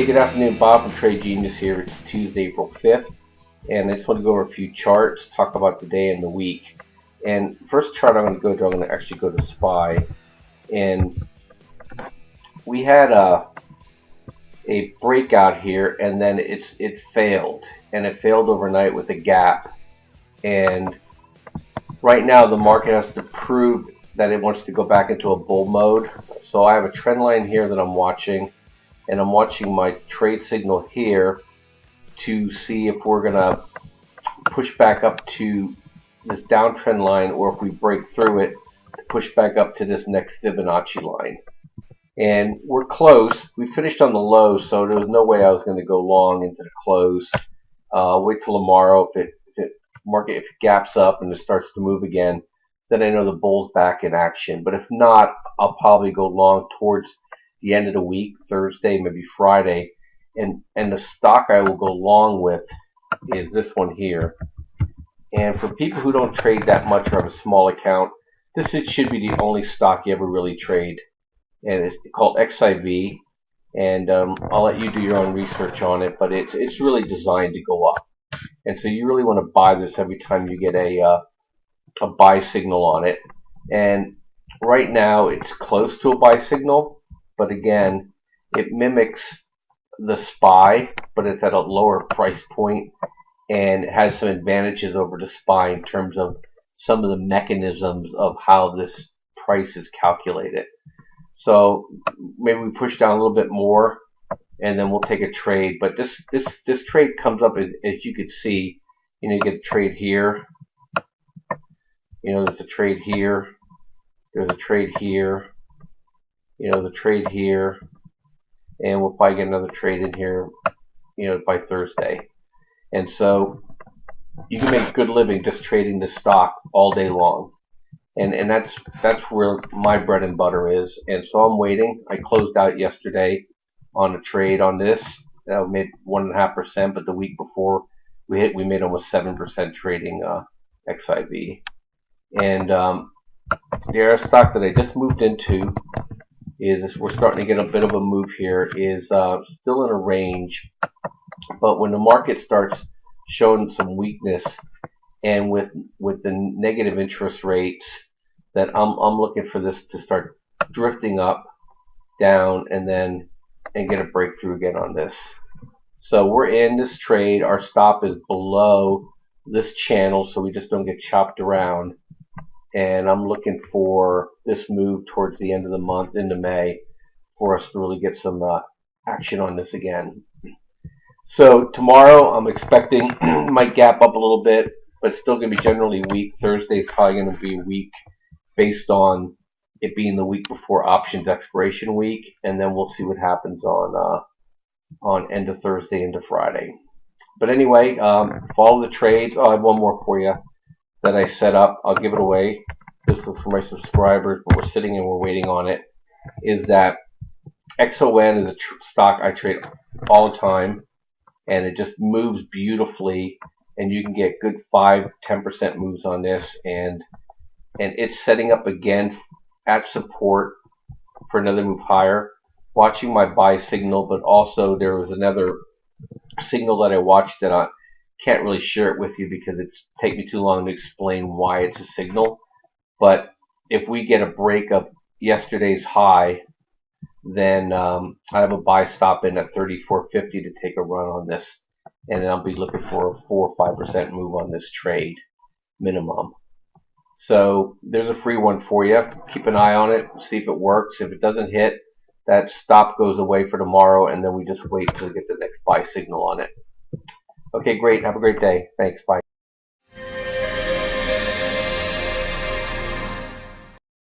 Hey, good afternoon. Bob from Trade Genius here. It's Tuesday, April 5th, and I just want to go over a few charts, talk about the day and the week. And first chart I'm going to actually go to SPY, and we had a breakout here, and then it failed, and it failed overnight with a gap. And right now the market has to prove that it wants to go back into a bull mode. So I have a trend line here that I'm watching, and I'm watching my trade signal here to see if we're going to push back up to this downtrend line, or if we break through it, to push back up to this next Fibonacci line. And we're close. We finished on the low, so there was no way I was going to go long into the close. Wait till tomorrow. If it gaps up and it starts to move again, then I know the bull's back in action. But if not, I'll probably go long towards the end of the week, Thursday, maybe Friday. And the stock I will go long with is this one here. And for people who don't trade that much or have a small account, this should be the only stock you ever really trade. And it's called XIV. And I'll let you do your own research on it, but it's really designed to go up. And so you really want to buy this every time you get a buy signal on it. And right now it's close to a buy signal, but again, it mimics the SPY, but it's at a lower price point, and it has some advantages over the SPY in terms of some of the mechanisms of how this price is calculated. So maybe we push down a little bit more, and then we'll take a trade. But this trade comes up as you can see. You get a trade here. There's a trade here. There's a trade here. The trade here, and we'll probably get another trade in here, by Thursday. And so you can make a good living just trading this stock all day long. And that's where my bread and butter is. And so I'm waiting. I closed out yesterday on a trade on this. I made 1.5%, but the week before we made almost 7% trading XIV. And the other stock that I just moved into is we're starting to get a bit of a move here. Is still in a range, but when the market starts showing some weakness, and with the negative interest rates, that I'm looking for this to start drifting up, down, and get a breakthrough again on this. So we're in this trade. Our stop is below this channel, so we just don't get chopped around. And I'm looking for this move towards the end of the month into May for us to really get some action on this again. So tomorrow I'm expecting might gap up a little bit, but it's still going to be generally weak. Thursday is probably going to be weak based on it being the week before options expiration week, and then we'll see what happens on end of Thursday into Friday. But anyway, follow the trades. I have one more for you that I set up. I'll give it away. This is for my subscribers, but we're sitting and we're waiting on it. Is that XON is a stock I trade all the time, and it just moves beautifully, and you can get good 5-10% moves on this, and it's setting up again at support for another move higher. Watching my buy signal, but also there was another signal that I watched that I can't really share it with you because it's take me too long to explain why it's a signal. But if we get a break of yesterday's high, then I have a buy stop in at 34.50 to take a run on this, and then I'll be looking for a 4 or 5% move on this trade minimum. So there's a free one for you. Keep an eye on it, see if it works. If it doesn't hit, that stop goes away for tomorrow, and then we just wait till we get the next buy signal on it. Okay, great. Have a great day. Thanks. Bye.